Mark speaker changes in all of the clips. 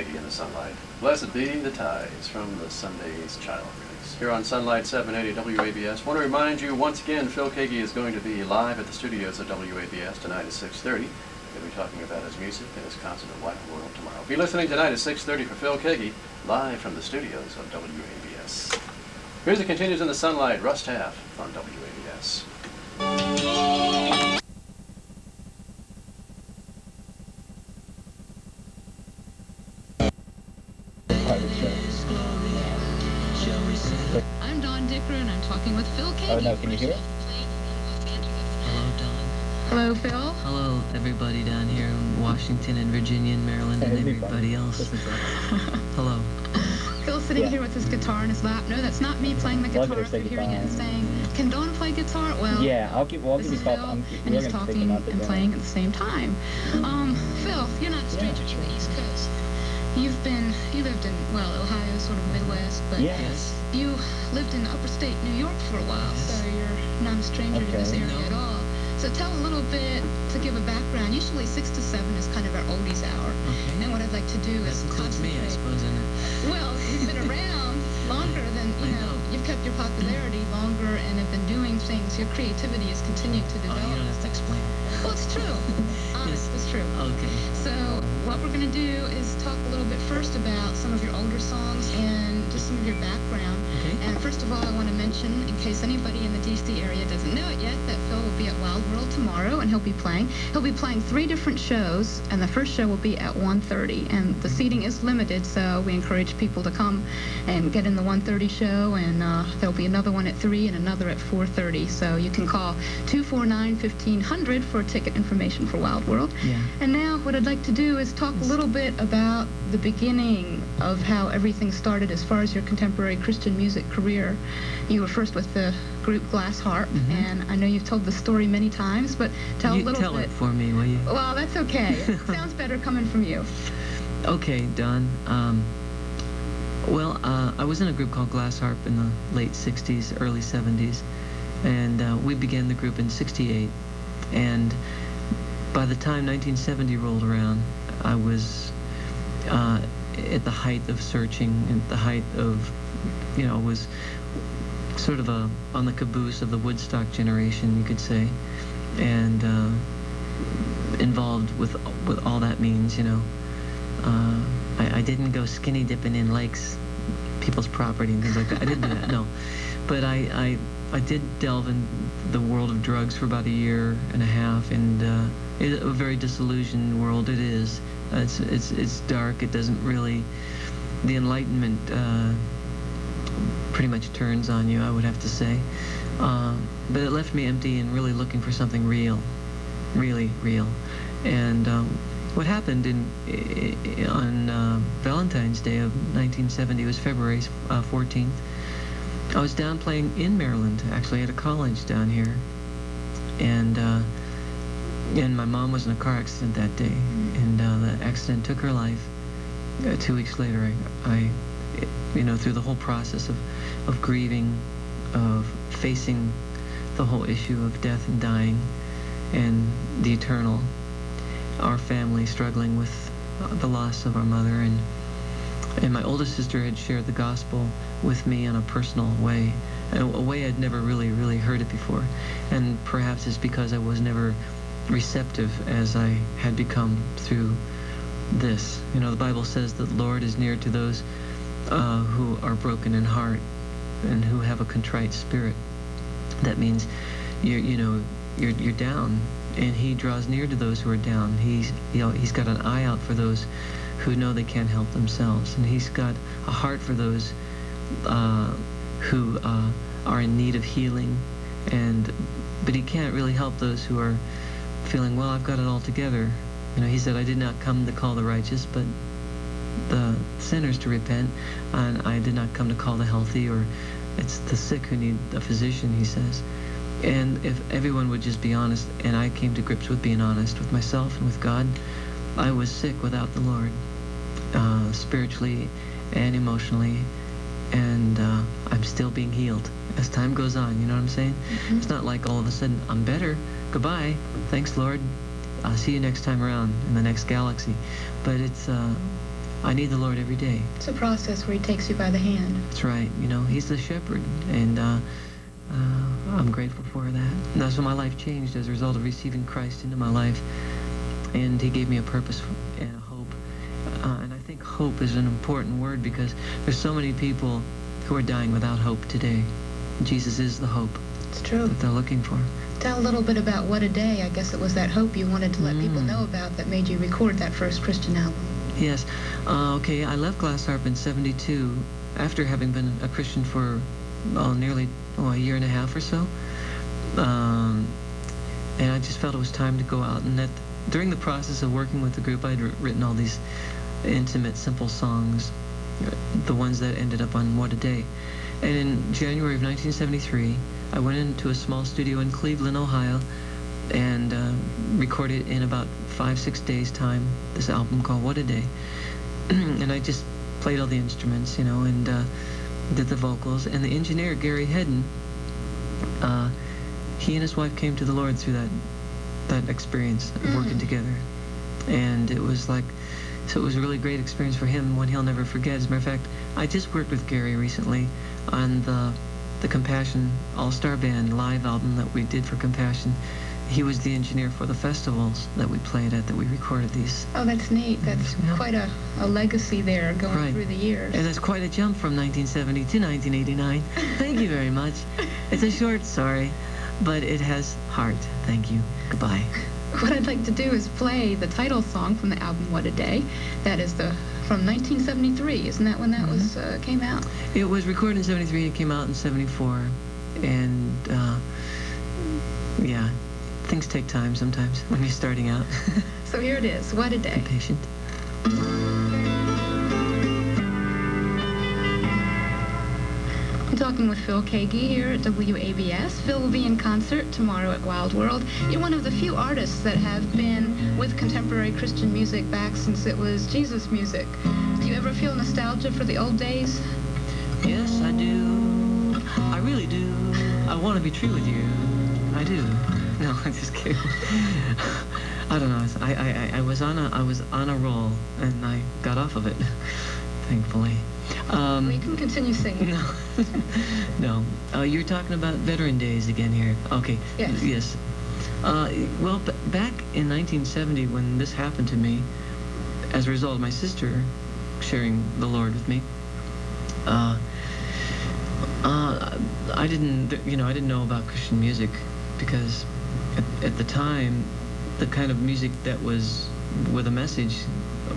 Speaker 1: Kagi in the Sunlight. Blessed Be the Ties from the Sunday's Child release. Here on Sunlight 780 WABS. Want to remind you once again, Phil Kagi is going to be live at the studios of WABS tonight at 6:30. He'll be talking about his music and his concert at Wild World tomorrow. Be listening tonight at 6:30 for Phil Kagi, live from the studios of WABS. Music continues in the Sunlight. Russ Taff on WABS.
Speaker 2: I'm Dawn Dicker, and I'm talking with Phil Kagi.
Speaker 3: Oh, no, can you hear it?
Speaker 4: Hello, Dawn.
Speaker 2: Hello, Phil.
Speaker 4: Hello, everybody down here in Washington and Virginia and Maryland and everybody else. Hello.
Speaker 2: Phil's sitting here with his guitar in his lap. No, that's not me playing the guitar. If you're hearing it and saying, "Can Dawn play guitar?" Well,
Speaker 3: yeah, I'll give you
Speaker 2: Phil,
Speaker 3: Phil,
Speaker 2: and he's talking and playing at the same time. Phil, you're not a stranger to the East Coast. You lived in, well, Ohio, sort of Midwest, but
Speaker 3: yes.
Speaker 2: You lived in upstate New York for a while, so you're not a stranger to this area at all. So tell a little bit, to give a background. Usually 6 to 7 is kind of our oldies hour.
Speaker 4: Okay.
Speaker 2: And what I'd like to do is
Speaker 4: concentrate. Me, I suppose, in it.
Speaker 2: Well, you've been around longer than, you know, you've kept your popularity longer and have been doing things. Your creativity has continued to develop.
Speaker 4: Oh, you don't have to explain.
Speaker 2: Well, it's true. Honest, it's true.
Speaker 4: Okay.
Speaker 2: So what we're going to do is talk a little bit first about some of your older songs and just some of your background.
Speaker 4: Okay.
Speaker 2: And first of all, I want to mention, in case anybody in the D.C. area doesn't know it yet, that Phil will be at Wild World tomorrow, and he'll be playing 3 different shows, and the first show will be at 1:30. And the seating is limited, so we encourage people to come and get in the 1:30 show, and there'll be another one at 3 and another at 4:30. So you can call 249-1500 for ticket information for Wild World.
Speaker 4: Yeah.
Speaker 2: And now what I'd like to do is talk a little bit about the beginning of how everything started as far as your contemporary Christian music career. You were first with the group Glass Harp, and I know you've told the story many times, but tell a little bit.
Speaker 4: Tell it for me, will you?
Speaker 2: Well, that's okay. It sounds better coming from you.
Speaker 4: Okay, Don. I was in a group called Glass Harp in the late 60s, early 70s, and we began the group in 68. And by the time 1970 rolled around, I was at the height of searching, at the height of, was sort of on the caboose of the Woodstock generation, you could say, and involved with all that means, I didn't go skinny dipping in lakes, people's property and things like that. I didn't do that, no. But I did delve in the world of drugs for about a year and a half, and it's a very disillusioned world. It is. It's dark. It doesn't really. The enlightenment pretty much turns on you, I would have to say. But it left me empty and really looking for something real, really real. And what happened on Valentine's Day of 1970, it was February 14th. I was down playing in Maryland, actually at a college down here, and my mom was in a car accident that day, and the accident took her life. 2 weeks later, I through the whole process of grieving, of facing the whole issue of death and dying, and the eternal, our family struggling with the loss of our mother, and my oldest sister had shared the gospel with me in a personal way, a way I'd never really heard it before. And perhaps it's because I was never receptive as I had become through this. The Bible says that the Lord is near to those who are broken in heart and who have a contrite spirit. That means you're down, and He draws near to those who are down. He's got an eye out for those who know they can't help themselves, and He's got a heart for those who are in need of healing, but He can't really help those who are feeling, well, I've got it all together. He said, I did not come to call the righteous, but the sinners to repent, and I did not come to call the healthy, or it's the sick who need a physician, He says. And if everyone would just be honest, and I came to grips with being honest with myself and with God, I was sick without the Lord, spiritually and emotionally, and I'm still being healed as time goes on, you know what I'm saying? It's not like all of a sudden, I'm better, goodbye, thanks Lord, I'll see you next time around in the next galaxy. But it's I need the Lord every day.
Speaker 2: It's a process where he takes you by the hand.
Speaker 4: That's right. You know, he's the shepherd, and I'm grateful for that. And that's when my life changed as a result of receiving Christ into my life, and he gave me a purpose and a hope. And I think hope is an important word because there's so many people who are dying without hope today. Jesus is the hope
Speaker 2: It's true.
Speaker 4: that they're looking for.
Speaker 2: Tell a little bit about What a Day. I guess it was that hope you wanted to let people know about that made you record that first Christian album.
Speaker 4: Yes. Okay, I left Glass Harp in '72 after having been a Christian for nearly a year and a half or so. And I just felt it was time to go out. And that during the process of working with the group, I'd written all these intimate, simple songs, the ones that ended up on What a Day. And in January of 1973, I went into a small studio in Cleveland, Ohio, and recorded in about 5-6 days' time this album called What a Day. And I just played all the instruments, you know, and did the vocals. And the engineer, Gary Hedden, he and his wife came to the Lord through that experience of working together. And it was like, so it was a really great experience for him, one he'll never forget. As a matter of fact, I just worked with Gary recently on the Compassion All-Star Band live album that we did for Compassion. He was the engineer for the festivals that we played at, that we recorded these.
Speaker 2: Oh, that's neat. That's quite a legacy there going through the years.
Speaker 4: And that's quite a jump from 1970 to 1989. Thank you very much. It's a short story, but it has heart. Thank you. Goodbye.
Speaker 2: What I'd like to do is play the title song from the album What a Day. That is from 1973. Isn't that when that was came out?
Speaker 4: It was recorded in '73. It came out in '74. And yeah, things take time sometimes when you're starting out.
Speaker 2: So here it is, What a Day.
Speaker 4: Be patient.
Speaker 2: I'm talking with Phil Keaggy here at WABS. Phil will be in concert tomorrow at Wild World. You're one of the few artists that have been with contemporary Christian music back since it was Jesus music. Do you ever feel nostalgia for the old days?
Speaker 4: Yes, I do. I really do. I want to be true with you. I do. No, I'm just kidding. I don't know. I was on a roll, and I got off of it, thankfully.
Speaker 2: Well, you can continue singing.
Speaker 4: No. You're talking about Veteran Days again here. Okay.
Speaker 2: Yes.
Speaker 4: Yes. Well, back in 1970, when this happened to me, as a result of my sister sharing the Lord with me, I didn't know about Christian music because at the time, the kind of music that was with a message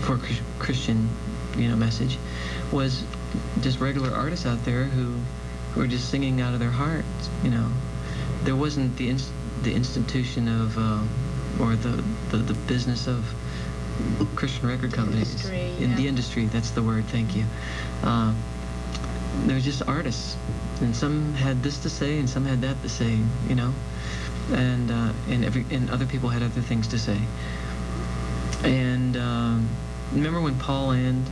Speaker 4: for Christian, message was just regular artists out there who were just singing out of their hearts. There wasn't the institution of or the business of Christian record companies in the industry. That's the word. Thank you. There were just artists, and some had this to say, and some had that to say. And other people had other things to say. And remember when Paul and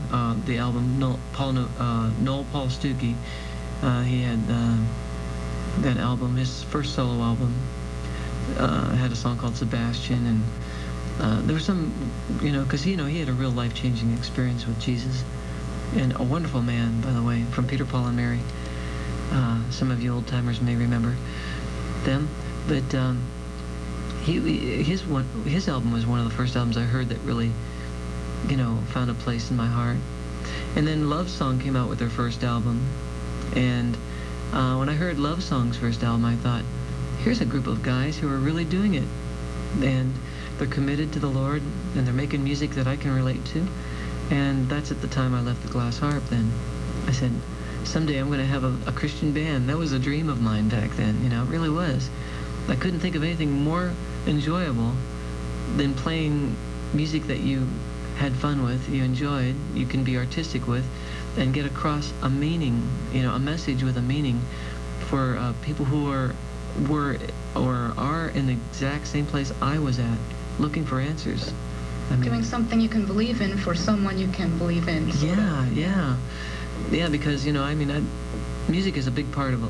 Speaker 4: the album Noel Paul Stookey, he had that album, his first solo album, had a song called Sebastian, and there was some, because he had a real life-changing experience with Jesus, and a wonderful man, by the way, from Peter, Paul, and Mary. Some of you old-timers may remember them, but his album was one of the first albums I heard that really, found a place in my heart. And then Love Song came out with their first album, and when I heard Love Song's first album, I thought, here's a group of guys who are really doing it, and they're committed to the Lord, and they're making music that I can relate to. And that's at the time I left the Glass Harp. Then I said, someday I'm going to have a Christian band. That was a dream of mine back then, it really was. I couldn't think of anything more enjoyable than playing music that you had fun with, you enjoyed, you can be artistic with, and get across a meaning, a message with a meaning for people who were or are in the exact same place I was at, looking for answers.
Speaker 2: Doing something you can believe in for someone you can believe in.
Speaker 4: Yeah, because, music is a big part of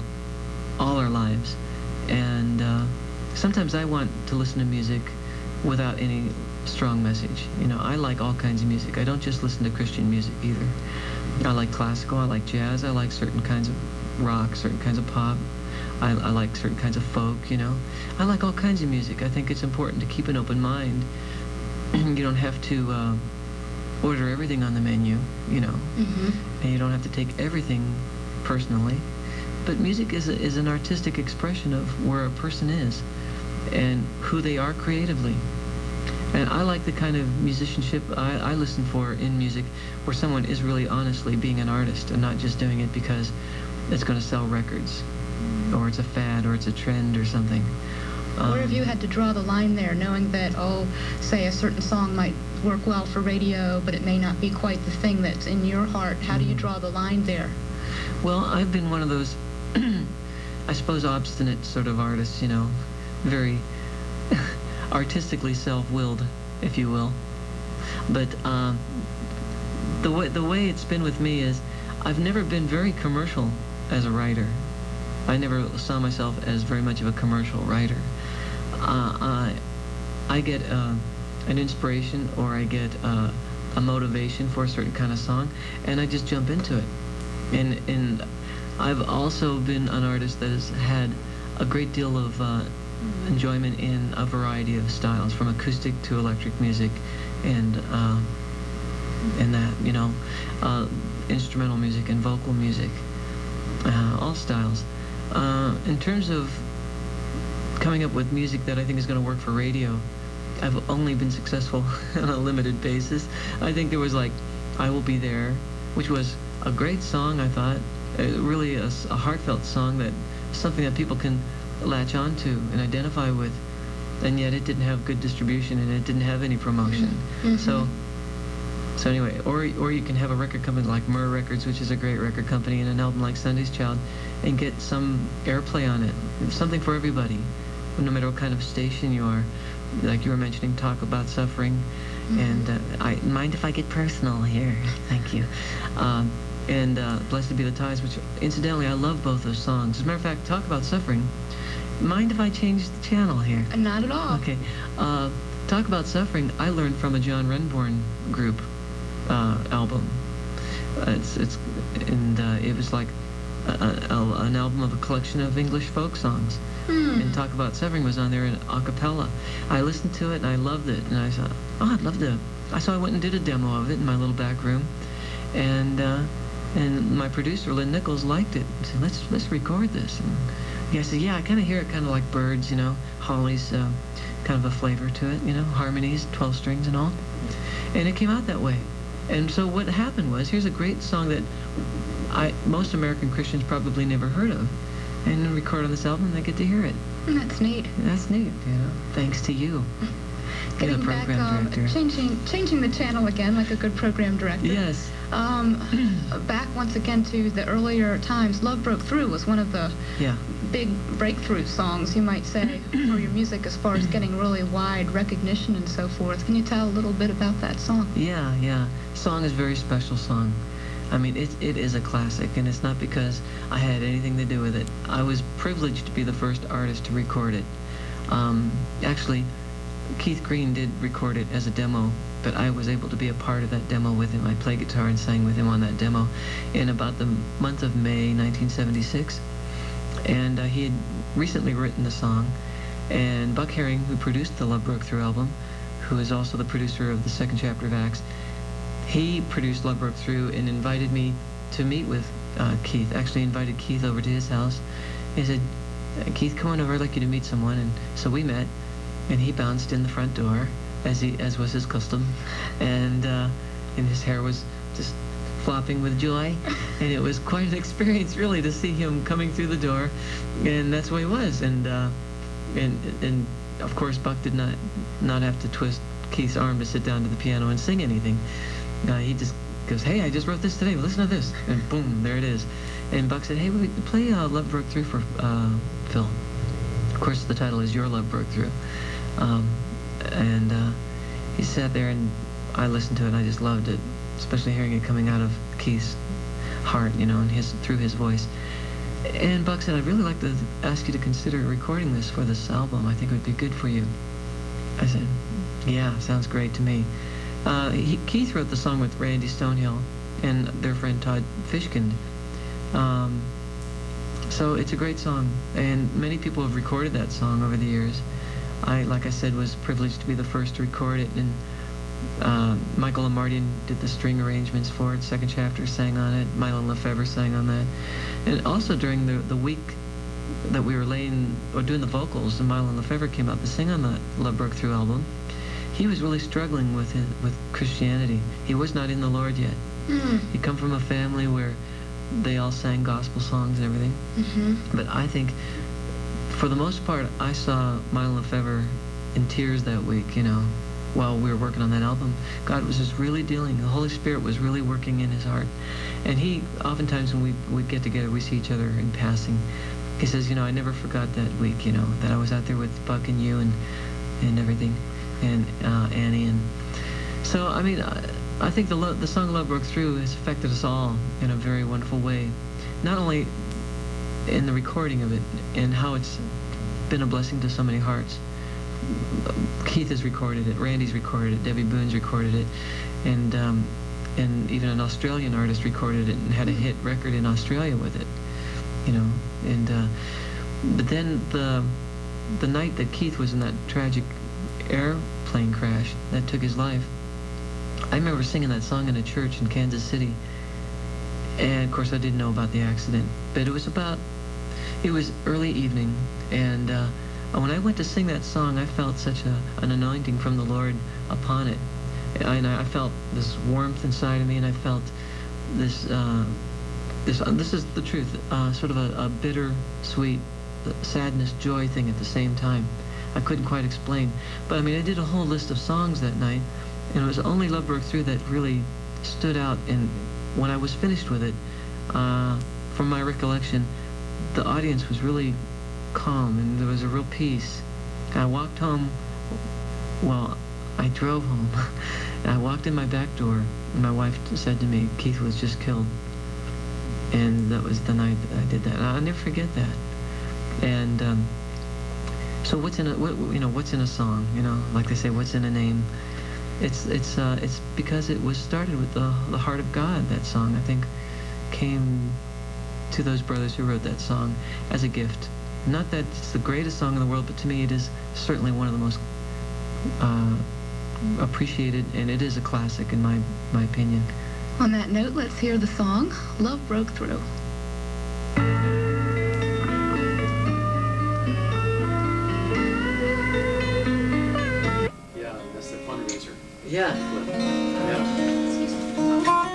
Speaker 4: all our lives. And sometimes I want to listen to music without any strong message. You know, I like all kinds of music. I don't just listen to Christian music either. I like classical, I like jazz, I like certain kinds of rock, certain kinds of pop. I like certain kinds of folk, you know. I like all kinds of music. I think it's important to keep an open mind. You don't have to order everything on the menu, you know. And you don't have to take everything personally. But music is an artistic expression of where a person is and who they are creatively. And I like the kind of musicianship I listen for in music where someone is really honestly being an artist and not just doing it because it's going to sell records or it's a fad or it's a trend or something.
Speaker 2: Where have you had to draw the line there, knowing that, oh, say a certain song might work well for radio, but it may not be quite the thing that's in your heart? How do you draw the line there?
Speaker 4: Well, I've been one of those, I suppose, obstinate sort of artists, you know, very artistically self-willed, if you will. But the way it's been with me is I've never been very commercial as a writer. I never saw myself as very much of a commercial writer. I get an inspiration or I get a motivation for a certain kind of song, and I just jump into it. And I've also been an artist that has had a great deal of enjoyment in a variety of styles, from acoustic to electric music, and that, you know, instrumental music and vocal music, all styles. In terms of coming up with music that I think is going to work for radio, I've only been successful on a limited basis. I think there was like I Will Be There, which was a great song, I thought, really a heartfelt song, that something that people can latch on to and identify with, and yet it didn't have good distribution and it didn't have any promotion. So anyway, or you can have a record company like Myrrh Records, which is a great record company, and an album like Sunday's Child, and get some airplay on it. It's something for everybody, no matter what kind of station you are. Like you were mentioning, Talk About Suffering, and I mind if I get personal here? Thank you. And Blessed Be the Ties, which incidentally I love both those songs. As a matter of fact, Talk About Suffering. Mind if I change the channel here?
Speaker 2: Not at all.
Speaker 4: Okay. Talk About Suffering, I learned from a John Renbourn group album. It was like an album of a collection of English folk songs. And Talk About Suffering was on there in a cappella. I listened to it and I loved it, and I thought, oh, I'd love to. So I went and did a demo of it in my little back room, and my producer Lynn Nichols liked it. He said, let's record this. And I said, yeah, I kind of hear it kind of like Birds, you know, Holly's kind of a flavor to it, you know, harmonies, 12 strings and all. And it came out that way. And so what happened was, here's a great song that most American Christians probably never heard of, and then record on this album and they get to hear it.
Speaker 2: That's neat.
Speaker 4: That's neat, you know, thanks to you.
Speaker 2: Getting
Speaker 4: the
Speaker 2: back,
Speaker 4: program director.
Speaker 2: changing the channel again, like a good program director.
Speaker 4: Yes.
Speaker 2: Back once again to the earlier times, Love Broke Through was one of the big breakthrough songs, you might say, for your music, as far as getting really wide recognition and so forth. Can you tell a little bit about that song?
Speaker 4: Yeah. Song is a very special song. I mean, it is a classic, and it's not because I had anything to do with it. I was privileged to be the first artist to record it. Actually, Keith Green did record it as a demo, but I was able to be a part of that demo with him. I played guitar and sang with him on that demo in about the month of May 1976. And he had recently written the song, and Buck Herring, who produced the Love Broke Through album, who is also the producer of the second chapter of Acts, he produced Love Broke Through and invited me to meet with Keith. Actually invited Keith over to his house. He said, Keith, come on over, I'd like you to meet someone. And so we met, and he bounced in the front door, as was his custom, and his hair was just flopping with joy, and it was quite an experience, really, to see him coming through the door, and that's where he was. And of course, Buck did not have to twist Keith's arm to sit down to the piano and sing anything. He just goes, hey, I just wrote this today, listen to this, and boom, there it is. And Buck said, hey, play Love Broke Through for Phil. Of course, the title is Your Love Broke Through. And he sat there, and I listened to it, and I just loved it, especially hearing it coming out of Keith's heart, you know, and through his voice. And Buck said, I'd really like to ask you to consider recording this for this album. I think it would be good for you. I said, Yeah, sounds great to me. Keith wrote the song with Randy Stonehill and their friend Todd Fishkind. So it's a great song, and many people have recorded that song over the years. Like I said, was privileged to be the first to record it, and Michael Amardian did the string arrangements for it. Second Chapter sang on it. Mylon Lefevre sang on that. And also during the week that we were doing the vocals, and Mylon Lefevre came out to sing on the Love Broke Through album. He was really struggling with Christianity. He was not in the Lord yet. He come from a family where they all sang gospel songs and everything. But I think, for the most part, I saw Mylon Lefevre in tears that week, while we were working on that album. God was just really dealing. The Holy Spirit was really working in his heart. And he, oftentimes when we'd get together, we see each other in passing. He says, I never forgot that week, that I was out there with Buck and you and everything. And Annie, and so I think the song "Love Broke Through" has affected us all in a very wonderful way, not only in the recording of it and how it's been a blessing to so many hearts. Keith has recorded it, Randy's recorded it, Debbie Boone's recorded it, and even an Australian artist recorded it and had a hit record in Australia with it, but then the night that Keith was in that tragic airplane crash that took his life, I remember singing that song in a church in Kansas City, and of course I didn't know about the accident, but it was early evening, and when I went to sing that song, I felt such an anointing from the Lord upon it, and I felt this warmth inside of me, and I felt this is the truth, sort of a bitter sweet sadness joy thing at the same time. I couldn't quite explain. But I did a whole list of songs that night, and it was only Love Broke Through that really stood out. And when I was finished with it, from my recollection, the audience was really calm, and there was a real peace. And I walked home, I drove home, and I walked in my back door, and my wife said to me, Keith was just killed. And that was the night that I did that. And I'll never forget that. And so what's in a song? Like they say, what's in a name? It's because it was started with the heart of God. That song, I think, came to those brothers who wrote that song as a gift. Not that it's the greatest song in the world, but to me it is certainly one of the most appreciated, and it is a classic in my opinion.
Speaker 2: On that note, let's hear the song "Love Broke Through."
Speaker 4: Yeah.
Speaker 1: They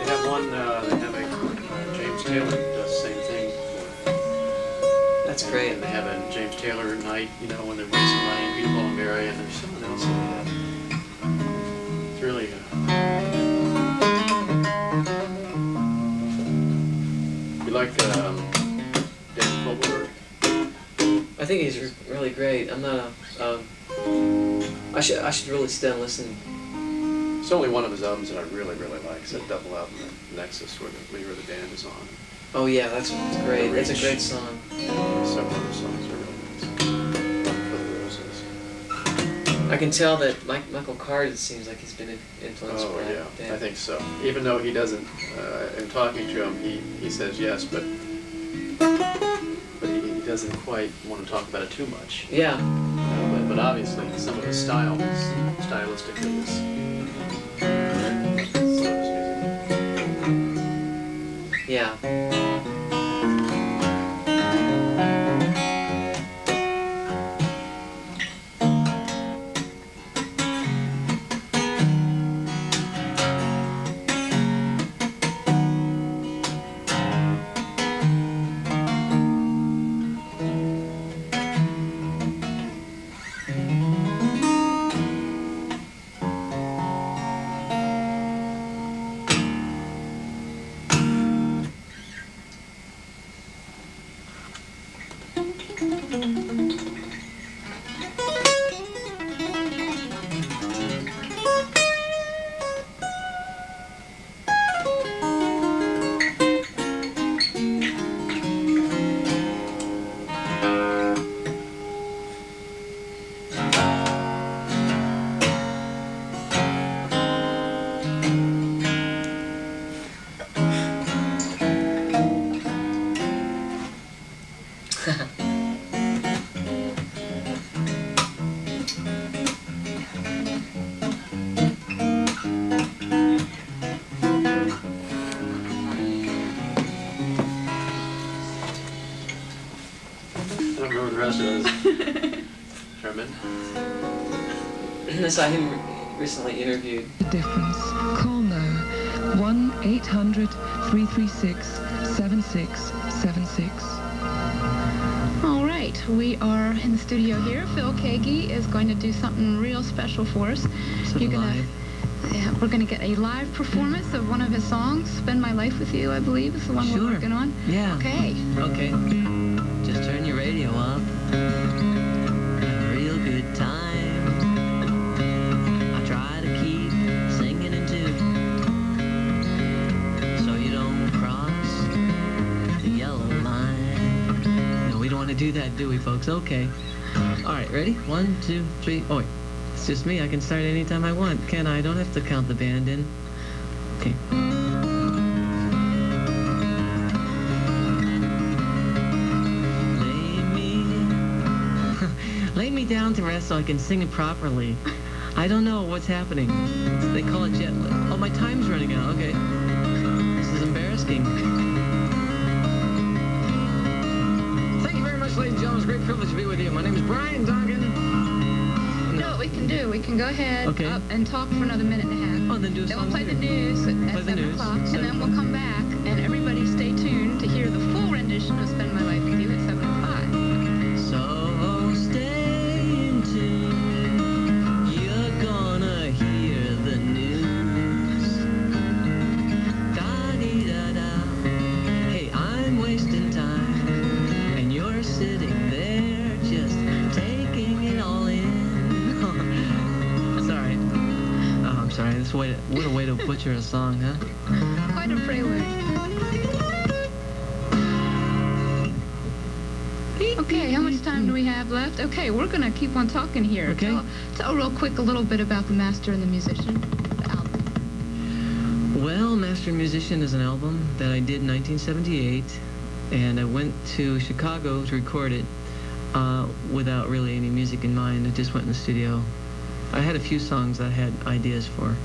Speaker 1: have one, they have a James Taylor does the same thing.
Speaker 4: That's great.
Speaker 1: And they have a James Taylor night, when they're raising money in Peterborough and Mary, and there's someone else that they have. It's really, you like Dan Fogelberg?
Speaker 4: I think he's really great. I'm not I should really sit and listen.
Speaker 1: It's only one of his albums that I really, really like. It's that double album, Nexus, where the leader of the band is on.
Speaker 4: Oh yeah, that's great. That's a great song.
Speaker 1: Several other songs are really nice. One for the Roses.
Speaker 4: I can tell that Michael Card, it sees like he's been influenced by
Speaker 1: yeah,
Speaker 4: Dan.
Speaker 1: I think so. Even though he doesn't, in talking to him, he says yes, but he doesn't quite want to talk about it too much.
Speaker 4: Yeah.
Speaker 1: But obviously, some of his style is stylistically
Speaker 4: Yeah.
Speaker 1: questions. Herman?
Speaker 4: I recently interviewed.
Speaker 3: The difference. Call now. 1-800-336-7676.
Speaker 2: All right, we are in the studio here. Phil Keaggy is going to do something real special for us. We're going to get a live performance of one of his songs, Spend My Life With You, I believe, is the one we're working on.
Speaker 4: Yeah.
Speaker 2: Okay.
Speaker 4: Okay. Just turn your radio up. Have a real good time. I try to keep singing in tune, so you don't cross the yellow line. No, we don't want to do that, do we, folks? Okay. All right, ready? 1, 2, 3. Oh, wait. It's just me. I can start anytime I want, can I? I don't have to count the band in. Okay. Lay me down to rest so I can sing it properly. I don't know what's happening. They call it jet lag. Oh, my time's running out. Okay. This is embarrassing. Thank you very much, ladies and gentlemen. It's a great privilege to be with you. My name is Brian Duncan.
Speaker 2: You know what we can do? We can go ahead up and talk for another minute and a half.
Speaker 4: Oh, then do a
Speaker 2: Then
Speaker 4: song
Speaker 2: we'll play
Speaker 4: too.
Speaker 2: the news at 7 o'clock, and then we'll come back, and everybody stay tuned to hear the full rendition of Spend My Life With You at 7 o'clock.
Speaker 4: So stay in tune. You're gonna hear the news. Da-dee-da-da. Hey, I'm wasting time, and you're sitting there just taking it all in. Sorry. Oh, I'm sorry. What a way to butcher a song, huh?
Speaker 2: Quite a prelude. Okay, how much time do we have left? Okay, we're going to keep on talking here.
Speaker 4: Okay.
Speaker 2: Tell real quick a little bit about The Master and the Musician, the album.
Speaker 4: Well, Master and Musician is an album that I did in 1978, and I went to Chicago to record it without really any music in mind. I just went in the studio. I had a few songs I had ideas for,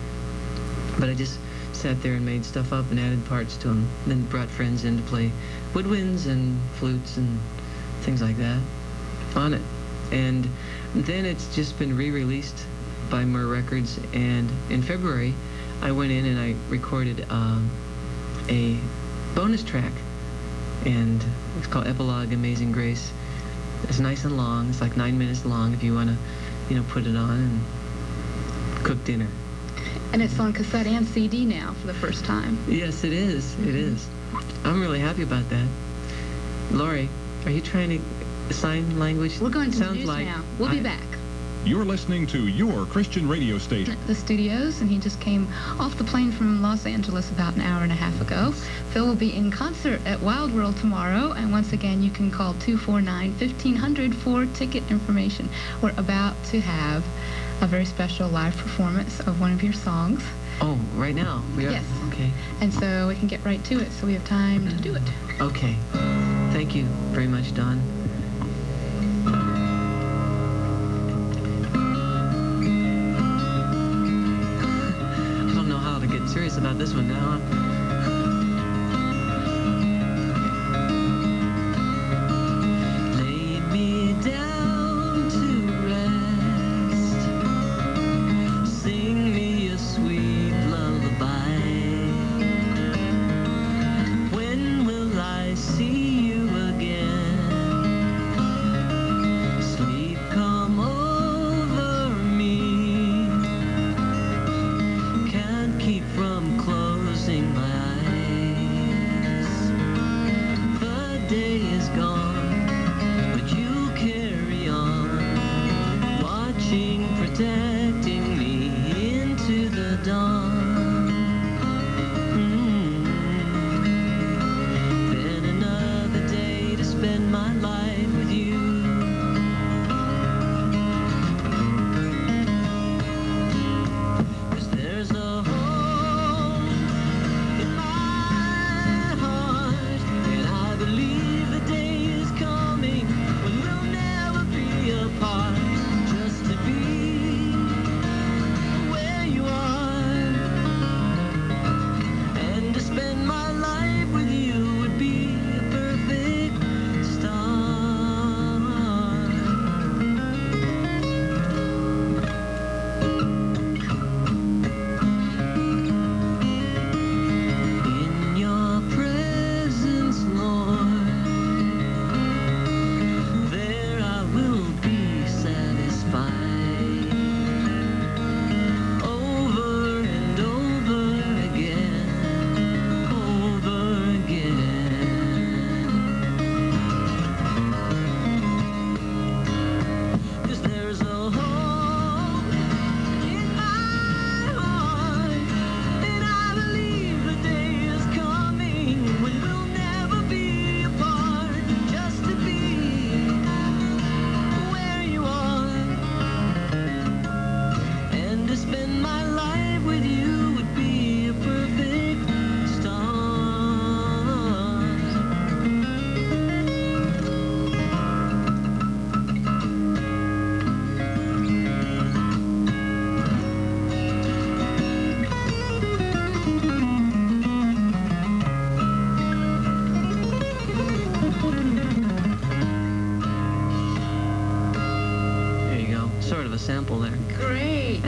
Speaker 4: but I just sat there and made stuff up and added parts to them, then brought friends in to play woodwinds and flutes and things like that on it. And then it's just been re-released by Myrrh Records, and in February I went in and I recorded a bonus track, and it's called Epilogue Amazing Grace. It's nice and long. It's like 9 minutes long if you want to, put it on and cook dinner.
Speaker 2: And it's on cassette and CD now for the first time.
Speaker 4: Yes, it is. It is. I'm really happy about that. Laurie, are you trying to sign language?
Speaker 2: We're going to the
Speaker 4: Sounds
Speaker 2: news
Speaker 4: like
Speaker 2: now. We'll be back.
Speaker 5: You're listening to your Christian radio station.
Speaker 2: The studios, and he just came off the plane from Los Angeles about an hour and a half ago. Phil will be in concert at Wild World tomorrow, and once again you can call 249-1500 for ticket information. We're about to have a very special live performance of one of your songs.
Speaker 4: Oh, right now? We are?
Speaker 2: Yes.
Speaker 4: Okay.
Speaker 2: And so we can get right to it, so we have time to do it.
Speaker 4: Okay. Thank you very much, Don. I don't know how to get serious about this one now. Lay me down to rest. Sing me a sweet lullaby. When will I see you again? Sleep come over me. Can't keep from closing my
Speaker 2: Great.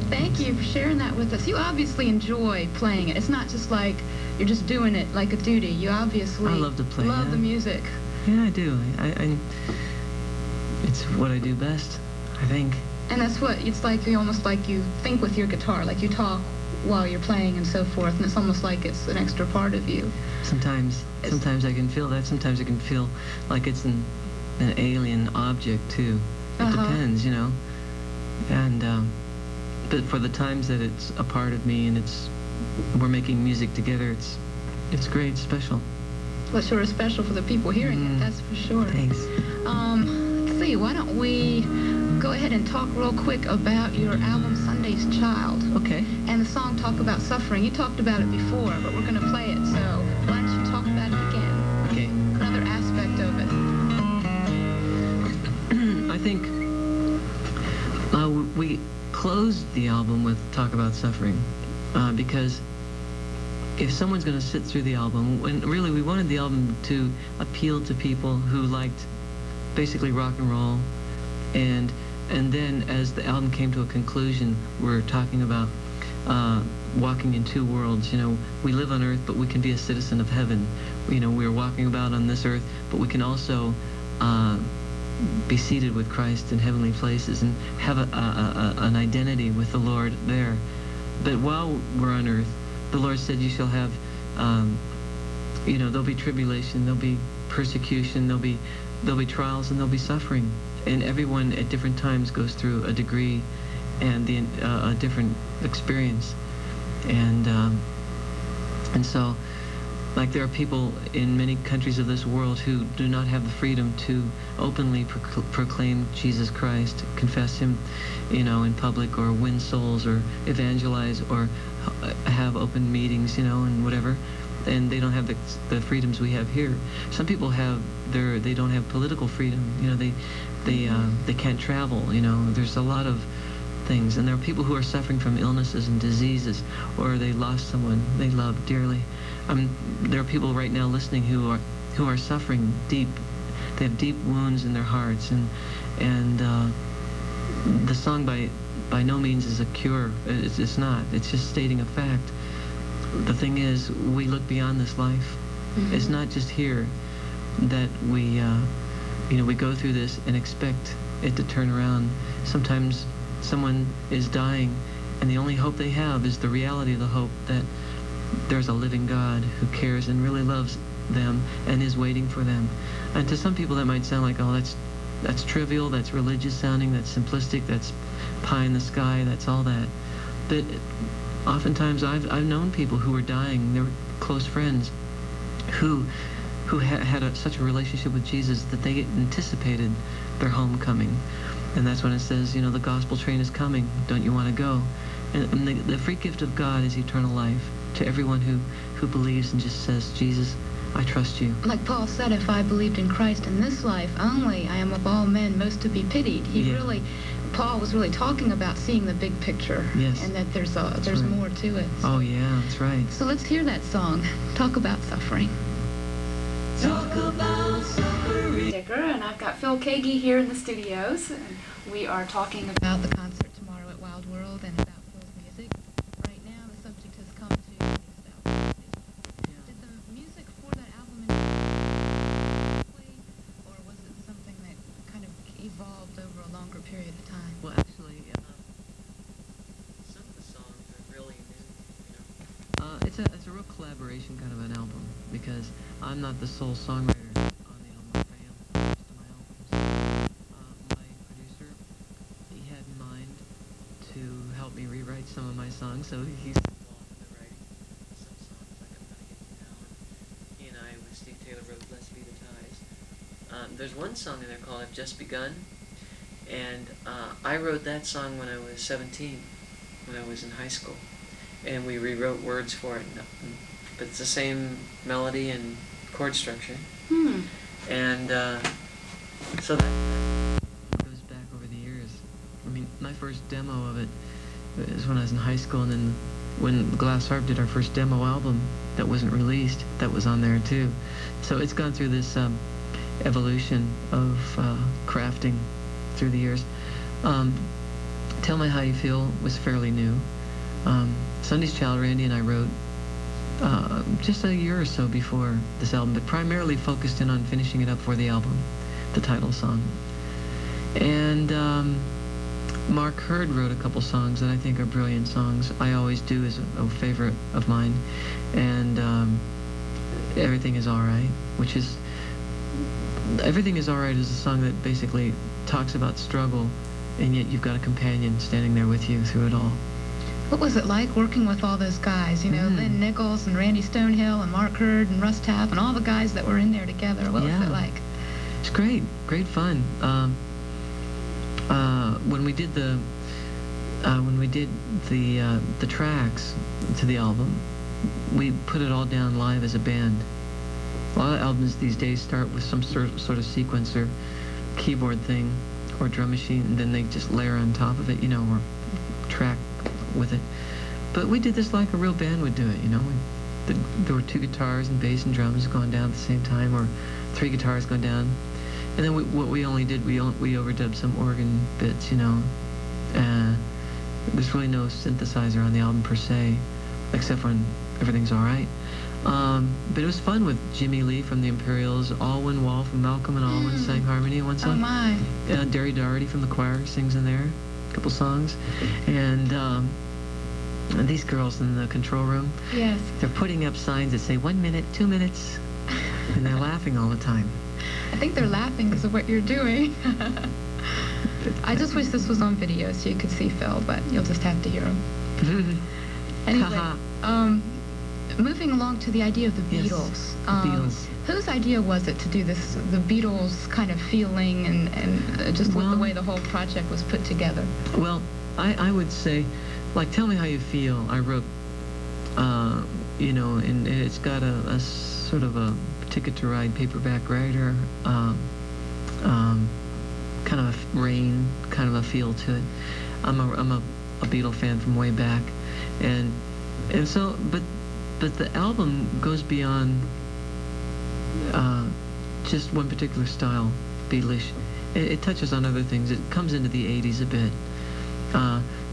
Speaker 2: Thank you for sharing that with us. You obviously enjoy playing it. It's not just like you're just doing it like a duty. You obviously
Speaker 4: I love to play,
Speaker 2: love
Speaker 4: yeah.
Speaker 2: the music.
Speaker 4: Yeah, I do. It's what I do best, I think.
Speaker 2: And that's what, it's like you almost like you think with your guitar, like you talk while you're playing and so forth, and it's almost like it's an extra part of you.
Speaker 4: Sometimes I can feel that. Sometimes I can feel like it's an alien object too. It depends, you know. And but for the times that it's a part of me and we're making music together, it's great, special.
Speaker 2: Well, sure is special for the people hearing it, that's for sure.
Speaker 4: Thanks.
Speaker 2: Let's see, why don't we go ahead and talk real quick about your album Sunday's Child.
Speaker 4: Okay.
Speaker 2: And the song Talk About Suffering. You talked about it before, but we're going to play it, so why don't you talk about it again?
Speaker 4: Okay.
Speaker 2: Another aspect of it.
Speaker 4: I think we closed the album with Talk About Suffering because if someone's going to sit through the album, and really we wanted the album to appeal to people who liked basically rock and roll, and then as the album came to a conclusion, we're talking about walking in two worlds. You know, we live on earth, but we can be a citizen of heaven. You know, we're walking about on this earth, but we can also be seated with Christ in heavenly places and have an identity with the Lord there. But while we're on earth, the Lord said, you shall have, you know, there'll be tribulation, there'll be persecution, there'll be trials, and there'll be suffering. And everyone at different times goes through a degree and a different experience. And so, like, there are people in many countries of this world who do not have the freedom to openly proclaim Jesus Christ, confess Him, you know, in public, or win souls, or evangelize, or have open meetings, you know, and whatever. And they don't have the freedoms we have here. Some people they don't have political freedom. You know, they can't travel. You know, there's a lot of things, and there are people who are suffering from illnesses and diseases, or they lost someone they loved dearly. There are people right now listening who are suffering deep. They have deep wounds in their hearts, and the song by no means is a cure. It's not. It's just stating a fact. The thing is, we look beyond this life. Mm-hmm. It's not just here that we, you know, we go through this and expect it to turn around. Sometimes someone is dying, and the only hope they have is the reality of the hope that there's a living God who cares and really loves them and is waiting for them. And to some people that might sound like, oh, that's trivial, that's religious sounding, that's simplistic, that's pie in the sky, that's all that. But oftentimes I've known people who were dying, they were close friends, who had such a relationship with Jesus that they anticipated their homecoming. And that's when it says, you know, the gospel train is coming, don't you want to go? And the free gift of God is eternal life to everyone who believes and just says, Jesus, I trust you.
Speaker 2: Like Paul said, if I believed in Christ in this life only, I am of all men most to be pitied. Paul was really talking about seeing the big picture.
Speaker 4: Yes.
Speaker 2: And that there's
Speaker 4: right.
Speaker 2: more to it.
Speaker 4: Oh, yeah, that's right.
Speaker 2: So let's hear that song, Talk About Suffering.
Speaker 6: Talk about suffering.
Speaker 2: Dicker, and I've got Phil Keaggy here in the studios, and we are talking about the concert tomorrow at Wild World and about Phil's music. Right now, the subject has come to about Did the music for that album or was it something that kind of evolved over a longer period of time?
Speaker 4: Well, actually, some of the songs are really new. You know, it's a real collaboration kind of an album, because I'm not the sole songwriter on the album. I am for most of my albums. My producer, he had in mind to help me rewrite some of my songs, so he's involved in the writing of some songs like I'm Gonna Get You Now, and he and I with Steve Taylor wrote Blessed Be the Ties. There's one song in there called I've Just Begun, and I wrote that song when I was 17, when I was in high school, and we rewrote words for it, but it's the same melody and chord structure. And so that goes back over the years. I mean, my first demo of it was when I was in high school, and then when Glass Harp did our first demo album that wasn't released, that was on there too. So it's gone through this evolution of crafting through the years. Tell Me How You Feel was fairly new. Sunday's Child, Randy and I wrote just a year or so before this album, but primarily focused in on finishing it up for the album, the title song. And Mark Hurd wrote a couple songs that I think are brilliant songs. I Always Do is a favorite of mine. And Everything Is Alright, which is... Everything Is Alright is a song that basically talks about struggle, and yet you've got a companion standing there with you through it all.
Speaker 2: What was it like working with all those guys? You know, Lynn Nichols and Randy Stonehill and Mark Hurd and Russ Taff and all the guys that were in there together. What was it like?
Speaker 4: It's great. Great fun. When we did the tracks to the album, we put it all down live as a band. A lot of albums these days start with some sort of sequencer, keyboard thing, or drum machine, and then they just layer on top of it, you know, or track with it. But we did this like a real band would do it, you know. There were 2 guitars and bass and drums going down at the same time, or 3 guitars going down. And then what we only did, we overdubbed some organ bits, you know. There's really no synthesizer on the album per se, except when Everything's Alright. But it was fun with Jimmy Lee from the Imperials, Alwyn Wall from Malcolm and Alwyn sang harmony in one song.
Speaker 2: Oh my!
Speaker 4: Derry Doherty from the choir sings in there, a couple songs, and these girls in the control room.
Speaker 2: Yes.
Speaker 4: They're putting up signs that say 1 minute, 2 minutes, and they're laughing all the time.
Speaker 2: I think they're laughing because of what you're doing. I just wish this was on video so you could see Phil, but you'll just have to hear him. Anyway, moving along to the idea of the Beatles.
Speaker 4: Beatles.
Speaker 2: Whose idea was it to do this, the Beatles kind of feeling and just the way the whole project was put together?
Speaker 4: Well, I would say, like, Tell Me How You Feel, I wrote, you know, and it's got a sort of a Ticket to Ride paperback writer, kind of a Rain kind of a feel to it. I'm a Beatle fan from way back, and so but the album goes beyond just one particular style, Beatlish. It touches on other things. It comes into the 80s a bit.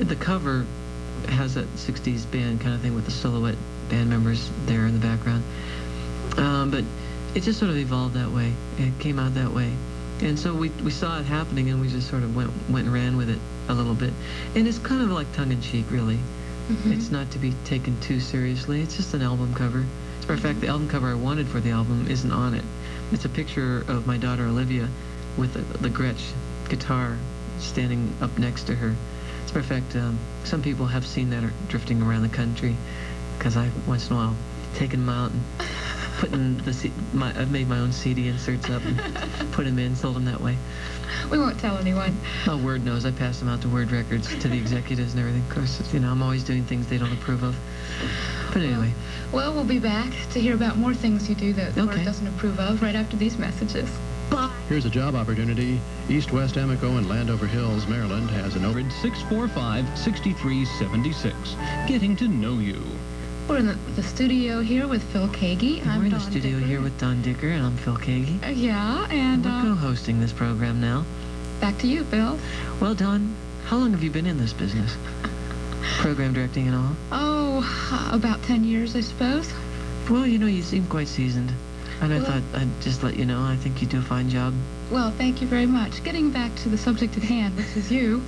Speaker 4: The cover has that 60s band kind of thing with the silhouette band members there in the background. But it just sort of evolved that way. It came out that way. And so we saw it happening, and we just sort of went and ran with it a little bit. And it's kind of like tongue-in-cheek, really. It's not to be taken too seriously. It's just an album cover. As a matter of fact, the album cover I wanted for the album isn't on it. It's a picture of my daughter Olivia with the Gretsch guitar standing up next to her. As a matter of fact, some people have seen that drifting around the country, because I've once in a while taken them out and putting I've made my own CD inserts up and put them in, sold them that way.
Speaker 2: We won't tell anyone.
Speaker 4: Oh, Word knows. I pass them out to Word Records, to the executives and everything. Of course, you know, I'm always doing things they don't approve of. But anyway.
Speaker 2: Well, we'll be back to hear about more things you do that Word doesn't approve of right after these messages. Bye.
Speaker 7: Here's a job opportunity. East West Amoco in Landover Hills, Maryland has an
Speaker 5: 645-6376. Getting to know you.
Speaker 2: We're in the studio here with Phil Keaggy.
Speaker 4: We're in the studio here with Don Dicker, and I'm Phil Keaggy.
Speaker 2: Yeah, and
Speaker 4: we're co-hosting this program now.
Speaker 2: Back to you, Phil.
Speaker 4: Well, Don, how long have you been in this business? Program directing and all?
Speaker 2: Oh, about 10 years, I suppose.
Speaker 4: Well, you know, you seem quite seasoned. And I thought I'd just let you know, I think you do a fine job.
Speaker 2: Well, thank you very much. Getting back to the subject at hand, which is you.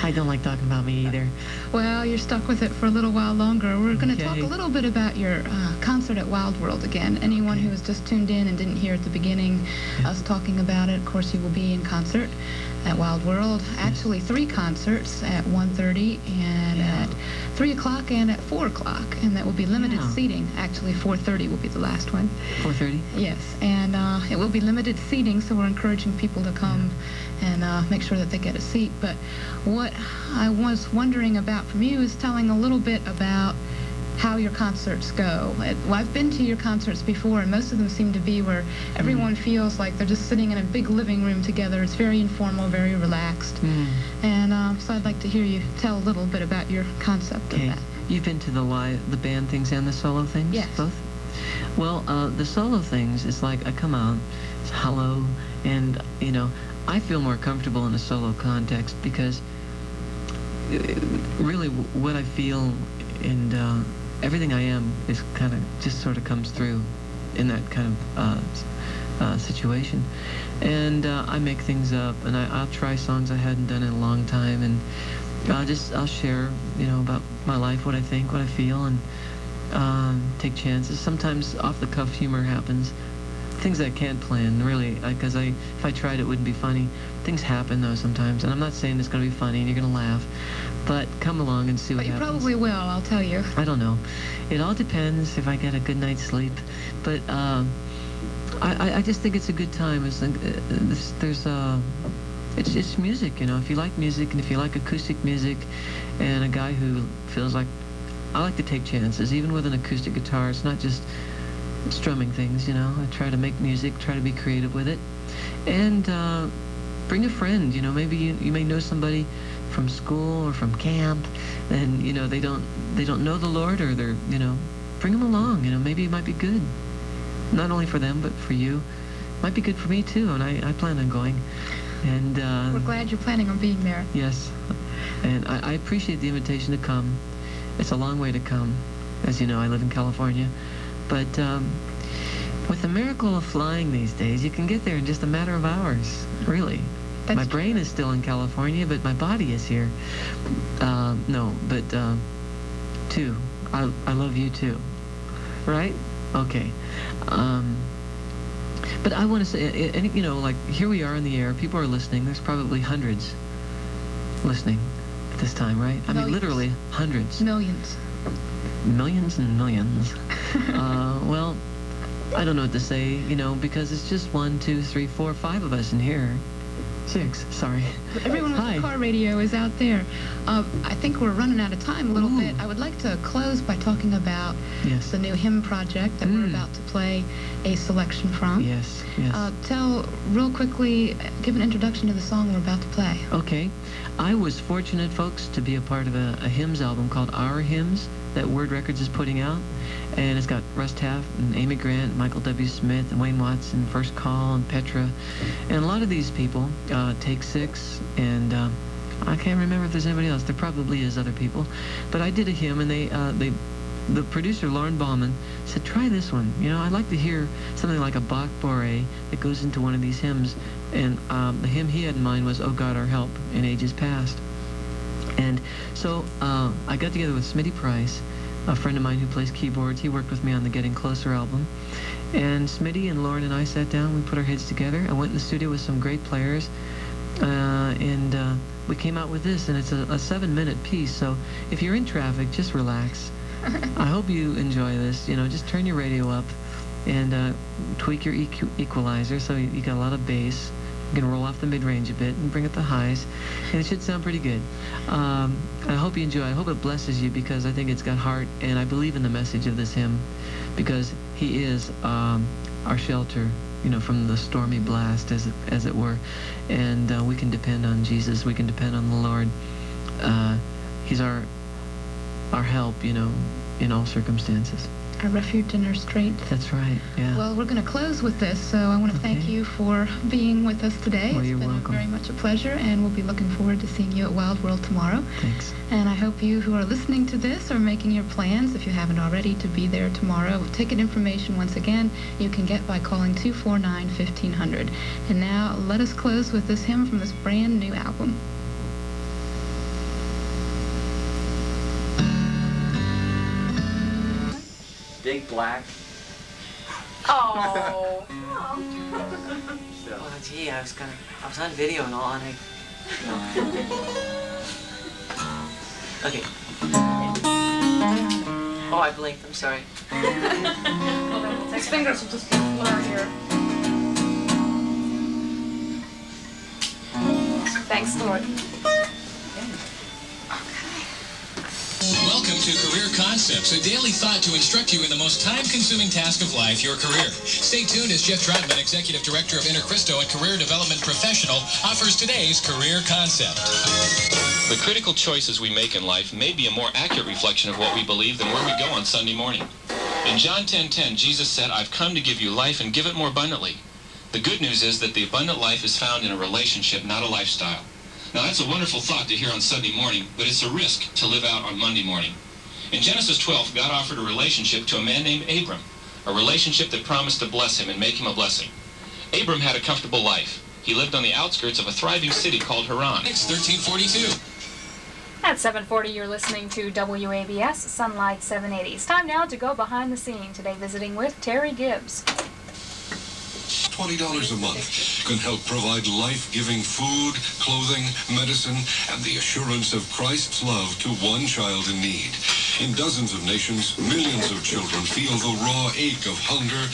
Speaker 4: I don't like talking about me either.
Speaker 2: Well, you're stuck with it for a little while longer. We're going to talk a little bit about your concert at Wild World again. Anyone who has just tuned in and didn't hear at the beginning us talking about it, of course, you will be in concert at Wild World. Actually, 3 concerts at 1:30 and at 3 o'clock and at 4 o'clock. And that will be limited seating. Actually, 4:30 will be the last one.
Speaker 4: 4:30?
Speaker 2: Yes. And it will be limited seating, so we're encouraging people to come and make sure that they get a seat. But what I was wondering about from you is telling a little bit about how your concerts go. Well, I've been to your concerts before, and most of them seem to be where everyone feels like they're just sitting in a big living room together. It's very informal, very relaxed. And so I'd like to hear you tell a little bit about your concept of that.
Speaker 4: You've been to the band things and the solo things?
Speaker 2: Yes.
Speaker 4: Both? Well, the solo things, it's like I come out, it's hello, and, you know, I feel more comfortable in a solo context because really what I feel and everything I am is kind of just sort of comes through in that kind of situation. And I make things up, and I'll try songs I hadn't done in a long time, and I'll share, you know, about my life, what I think, what I feel, and take chances. Sometimes off-the-cuff humor happens. Things I can't plan, really, because if I tried, it wouldn't be funny. Things happen, though, sometimes, and I'm not saying it's going to be funny and you're going to laugh, but come along and see what happens.
Speaker 2: But you probably will, I'll tell you. I
Speaker 4: don't know. It all depends if I get a good night's sleep, but I just think it's a good time. It's music, you know. If you like music and if you like acoustic music, and a guy who feels like, I like to take chances, even with an acoustic guitar. It's not just strumming things, you know. I try to make music, try to be creative with it, and bring a friend. You know, maybe you may know somebody from school or from camp, and you know they don't know the Lord, or they're, you know, bring them along. You know, maybe it might be good, not only for them but for you. It might be good for me too, and I plan on going. And
Speaker 2: we're glad you're planning on being there.
Speaker 4: Yes, and I appreciate the invitation to come. It's a long way to come. As you know, I live in California. But with the miracle of flying these days, you can get there in just a matter of hours, really.
Speaker 2: That's
Speaker 4: my brain is still in California, but my body is here. Too. I love you too. Right? Okay. But I want to say, you know, like, here we are in the air. People are listening. There's probably hundreds listening at this time, right? I mean, literally hundreds.
Speaker 2: Millions.
Speaker 4: Millions and millions. Well, I don't know what to say, you know, because it's just 1, 2, 3, 4, 5 of us in here. 6, sorry.
Speaker 2: Everyone with
Speaker 4: Hi.
Speaker 2: the car radio is out there. I think we're running out of time a little
Speaker 4: Ooh.
Speaker 2: bit. I would like to close by talking about
Speaker 4: Yes.
Speaker 2: the new hymn project that we're about to play a selection from.
Speaker 4: Yes, yes.
Speaker 2: Tell real quickly, give an introduction to the song we're about to play.
Speaker 4: Okay. I was fortunate, folks, to be a part of a hymns album called Our Hymns that Word Records is putting out. And it's got Russ Taff and Amy Grant, Michael W. Smith, and Wayne Watson, First Call, and Petra. And a lot of these people, Take 6, and I can't remember if there's anybody else. There probably is other people. But I did a hymn, and the producer, Lauren Bauman, said, try this one. You know, I'd like to hear something like a Bach Boré that goes into one of these hymns. And the hymn he had in mind was, Oh God, Our Help in Ages Past. And so I got together with Smitty Price, a friend of mine who plays keyboards. He worked with me on the Getting Closer album. And Smitty and Lauren and I sat down, we put our heads together. I went in the studio with some great players, and we came out with this, and it's a 7-minute piece. So if you're in traffic, just relax. I hope you enjoy this. You know, just turn your radio up and tweak your equalizer so you got a lot of bass. You can roll off the mid-range a bit and bring up the highs, and it should sound pretty good. I hope you enjoy. I hope it blesses you, because I think it's got heart, and I believe in the message of this hymn, because he is our shelter, you know, from the stormy blast, as it were, and we can depend on Jesus. We can depend on the Lord. He's our help, you know, in all circumstances.
Speaker 2: Our refuge and our strength.
Speaker 4: That's right, yeah.
Speaker 2: Well, we're going to close with this, so I want to thank you for being with us today.
Speaker 4: Well, you're
Speaker 2: it's been
Speaker 4: welcome.
Speaker 2: Very much a pleasure, and we'll be looking forward to seeing you at Wild World tomorrow.
Speaker 4: Thanks.
Speaker 2: And I hope you who are listening to this are making your plans, if you haven't already, to be there tomorrow. Ticket information, once again, you can get by calling 249-1500. And now, let us close with this hymn from this brand new album.
Speaker 8: Big black.
Speaker 9: Oh.
Speaker 4: Oh, gee, I was on video and all, and Okay. Oh, I blinked. I'm sorry.
Speaker 9: His fingers will just be blur here. Thanks, Lord.
Speaker 10: Welcome to Career Concepts, a daily thought to instruct you in the most time-consuming task of life, your career. Stay tuned as Jeff Trotman, Executive Director of Intercristo and Career Development Professional, offers today's Career Concept.
Speaker 11: The critical choices we make in life may be a more accurate reflection of what we believe than where we go on Sunday morning. In John 10:10, Jesus said, I've come to give you life and give it more abundantly. The good news is that the abundant life is found in a relationship, not a lifestyle. Now, that's a wonderful thought to hear on Sunday morning, but it's a risk to live out on Monday morning. In Genesis 12, God offered a relationship to a man named Abram, a relationship that promised to bless him and make him a blessing. Abram had a comfortable life. He lived on the outskirts of a thriving city called Haran. It's 1342.
Speaker 9: At 7:40, you're listening to WABS Sunlight 780. It's time now to go behind the scene. Today visiting with Terry Gibbs.
Speaker 8: $20 a month can help provide life-giving food, clothing, medicine, and the assurance of Christ's love to one child in need. In dozens of nations, millions of children feel the raw ache of hunger.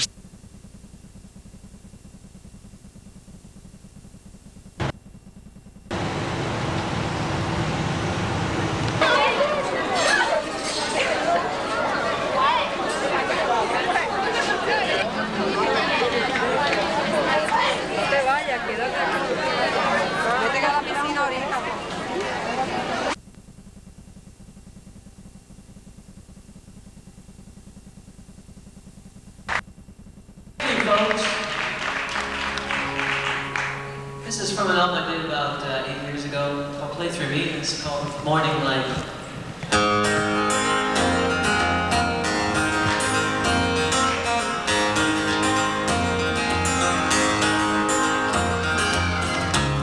Speaker 4: This is from an album I did about 8 years ago. I'll play through me. It's called Morning Light.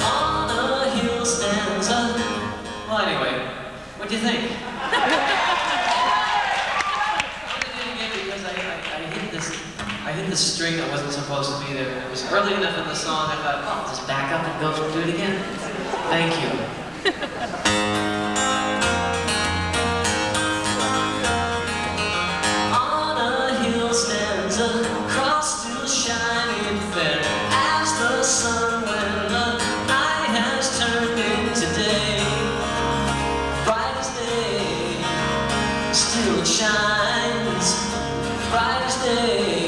Speaker 4: On a hill stands a... Well, anyway, what do you think? I hit the string that wasn't supposed to be there. It was early enough in the song, I thought, oh, I'll just back up and go do it again. Thank you. On a hill stands a cross still shining fair as the sun when the night has turned into day. Bright as day, still it shines, bright as day.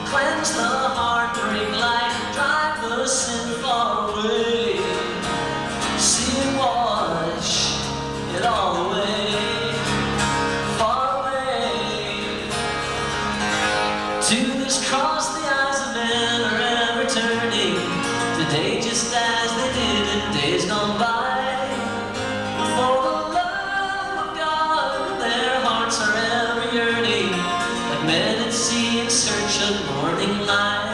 Speaker 4: Cleanse the heart, bring light, drive the sin far away. See it wash it all away, far away. To this cross the eyes of men are ever turning, today just as they did in days gone by. For the love of God, their hearts are ever yearning, like men at sea in search of morning light.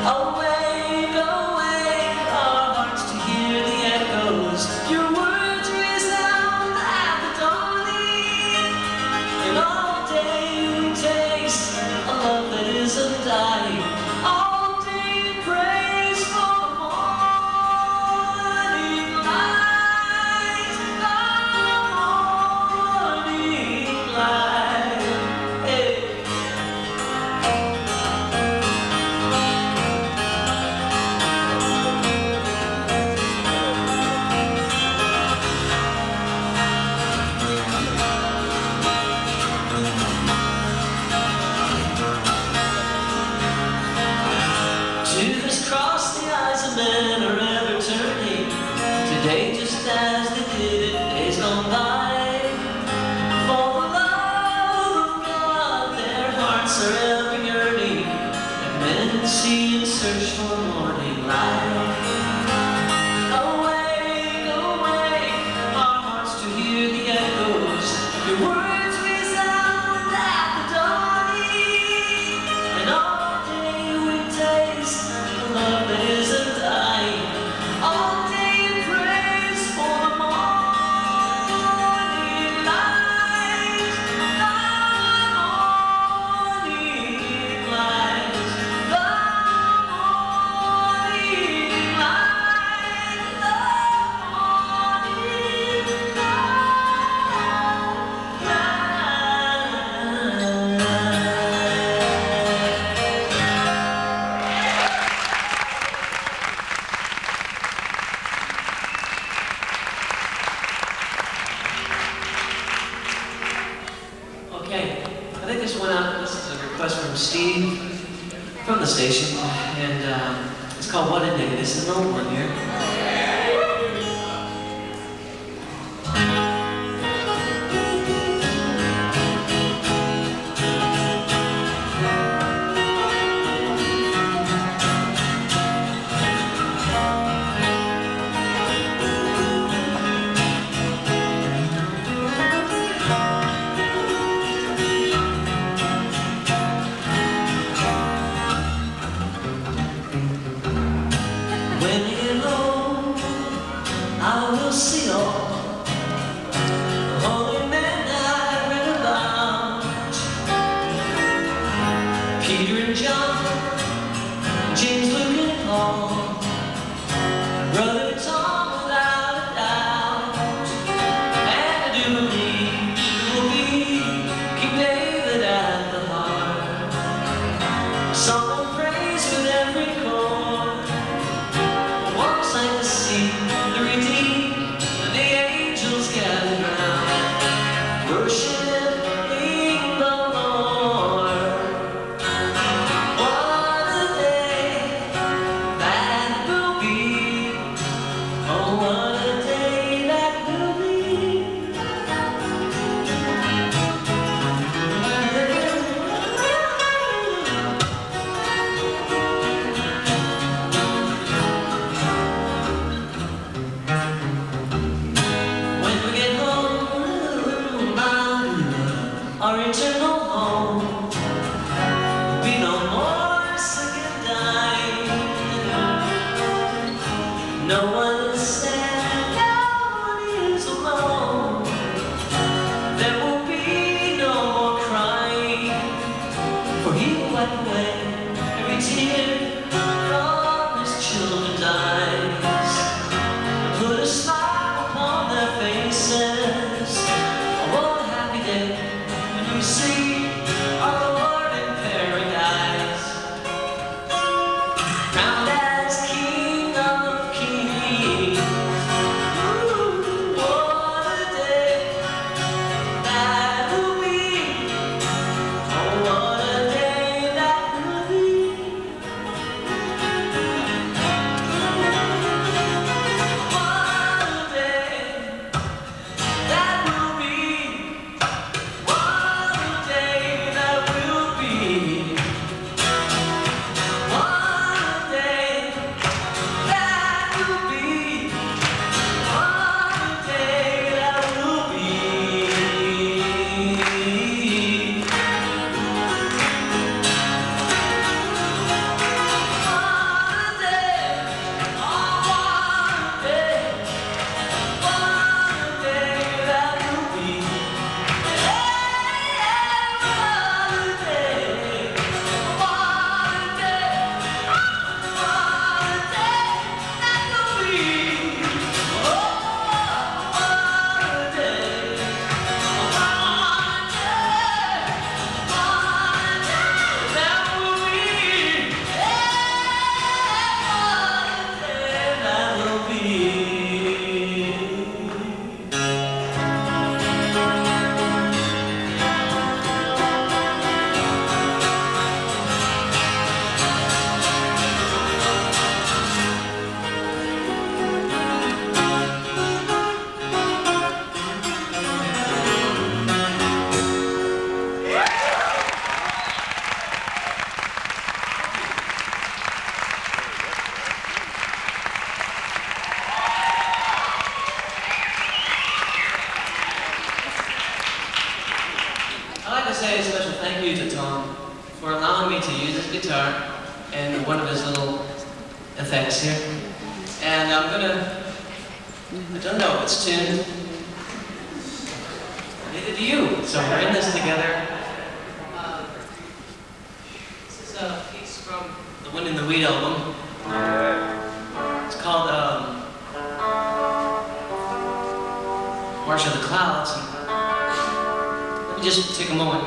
Speaker 4: Awake, awake, our hearts to hear the echoes. Your words resound at the dawning. And all day you taste a love that isn't dying. All day you praise for the morning light. The morning light. Hey. To this cross the eyes of men are ever turning, today just as they did in days gone by. For the love of God, their hearts are ever yearning, like men at sea in search for morning light. Awake, awake, our hearts to hear the echoes. Your words resound at the dawning, and all day we taste the love that isn't dying. All day in praise for the morning light. The morning light. The morning light. The morning Okay, I think this went out. This is a request from Steve from the station, and it's called What a Day. This is an old one here.
Speaker 6: When you get home, I will see all the holy men I read about. Peter and John, James, Luke and Paul, Brother Tom without a doubt. And I do believe it will be King David at the heart. Song of praise with every chord. Walks like the sea, the redeemed, and the angels gather round, worshiping the Lord. What a day that will be! Oh, what a day that will be! When we get home, our eternal home, will be no more sick and dying. No one is sad, no one is alone. There will be no more crying, for He will wipe away every tear from His children's eyes, put a smile upon their faces. Oh, what a happy day when we see our Lord in paradise, crowned as King of Kings. Ooh, what a day that will be! Oh, what a day that will be! What a day that will be! What a day that will be! What a day that will be! What a day that will be! I'd like to say a special thank you to Tom for allowing me to use his guitar and one of his little effects here. And I'm gonna, I don't know if it's tuned, neither do you, so we're in this together. This is a piece from the Wind in the Weed album. It's called March of the Clouds. Let me just take a moment.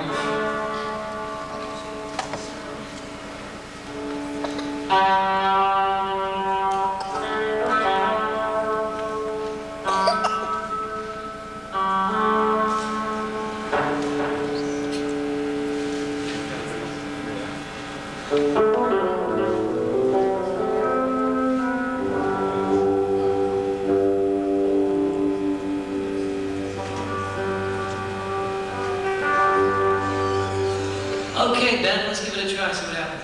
Speaker 6: Okay, Ben, let's give it a try, see what happens.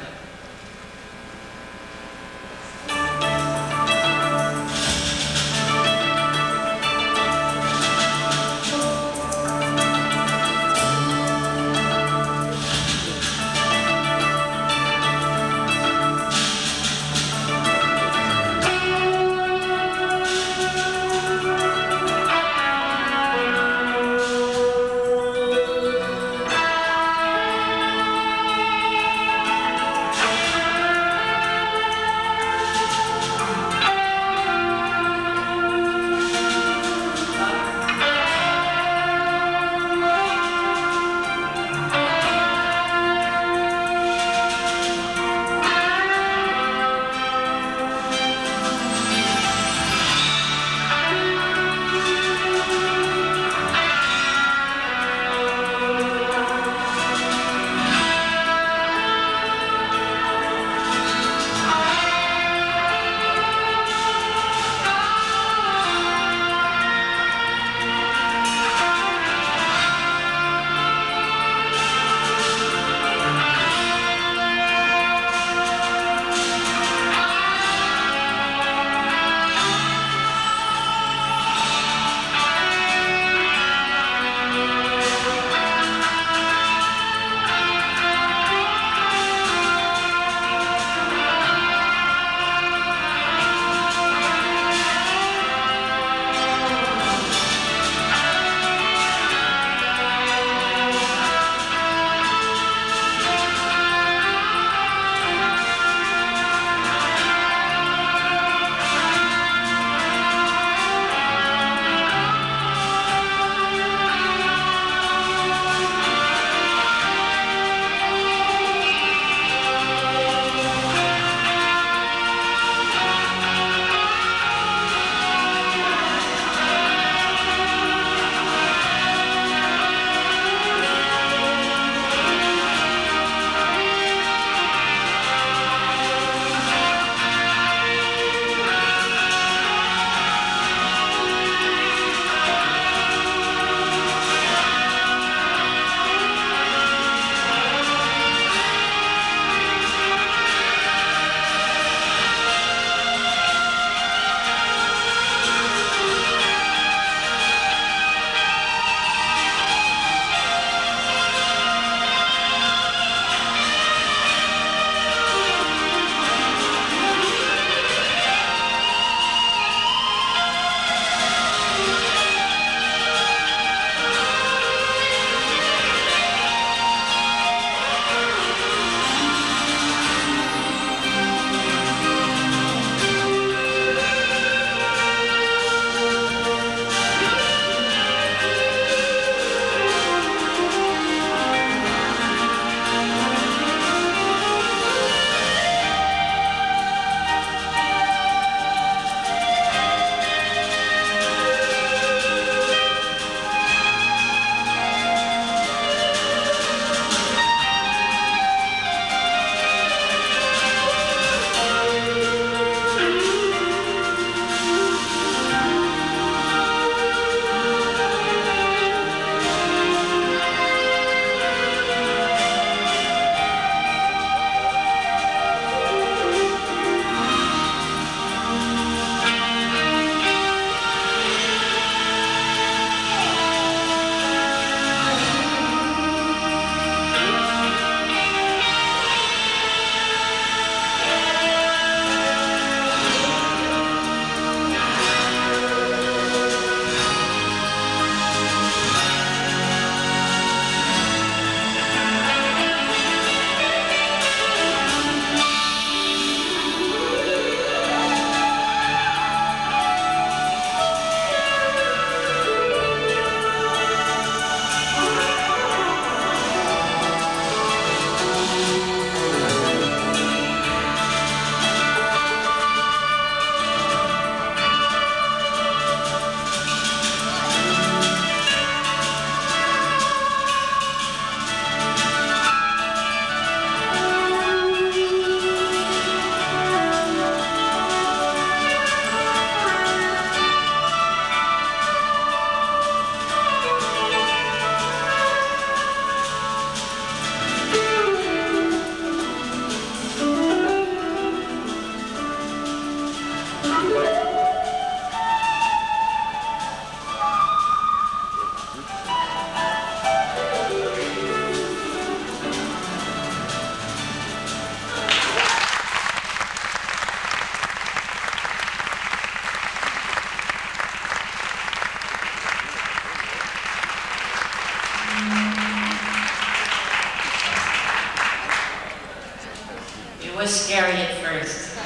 Speaker 12: It was scary at first.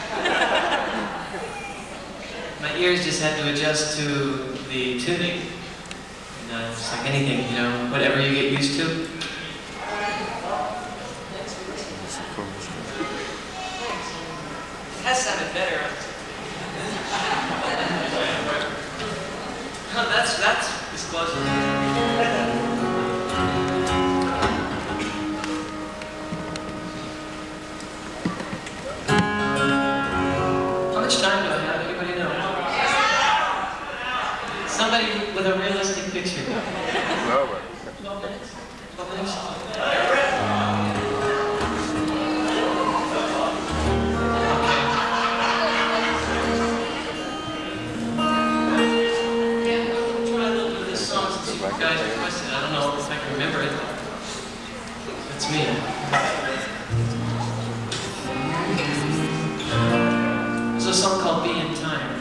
Speaker 12: My ears just had to adjust to the tuning. It's like anything, you know, whatever you get used to. That sounded better. That's as close as How much time do I have? Anybody know? Somebody with a realistic picture. 12 minutes? 12 minutes? Guys requested, I don't know if I can remember it. It's me. There's a song called Be in Time.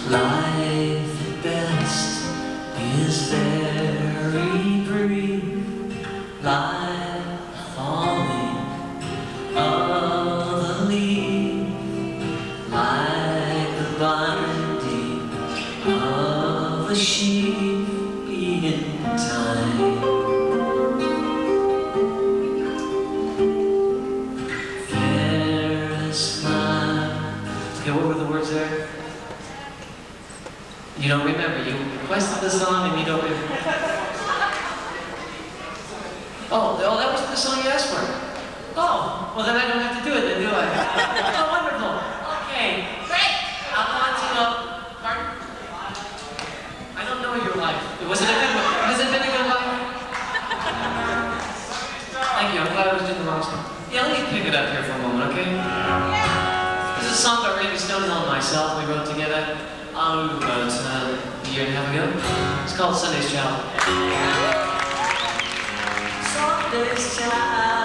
Speaker 12: Life at best is very brief, like falling of a leaf, like the binding of a sheep. Be in time. Fairest smile. Okay, what were the words there? You don't remember. You requested the song and you don't remember. Oh, that wasn't the song you asked for. Oh, well then I don't have to do it then, do I? Oh, wonderful. Okay, great. I'll go on to, pardon? I don't know your life. Was it a good one? Has it been a good life? Thank you. I'm glad I was doing the wrong song. Yeah, let me pick it up here for a moment, okay? This is a song by Randy Stonehill and myself we wrote together. About a year and a half ago. It's called Sunday's Child. Sunday's Child.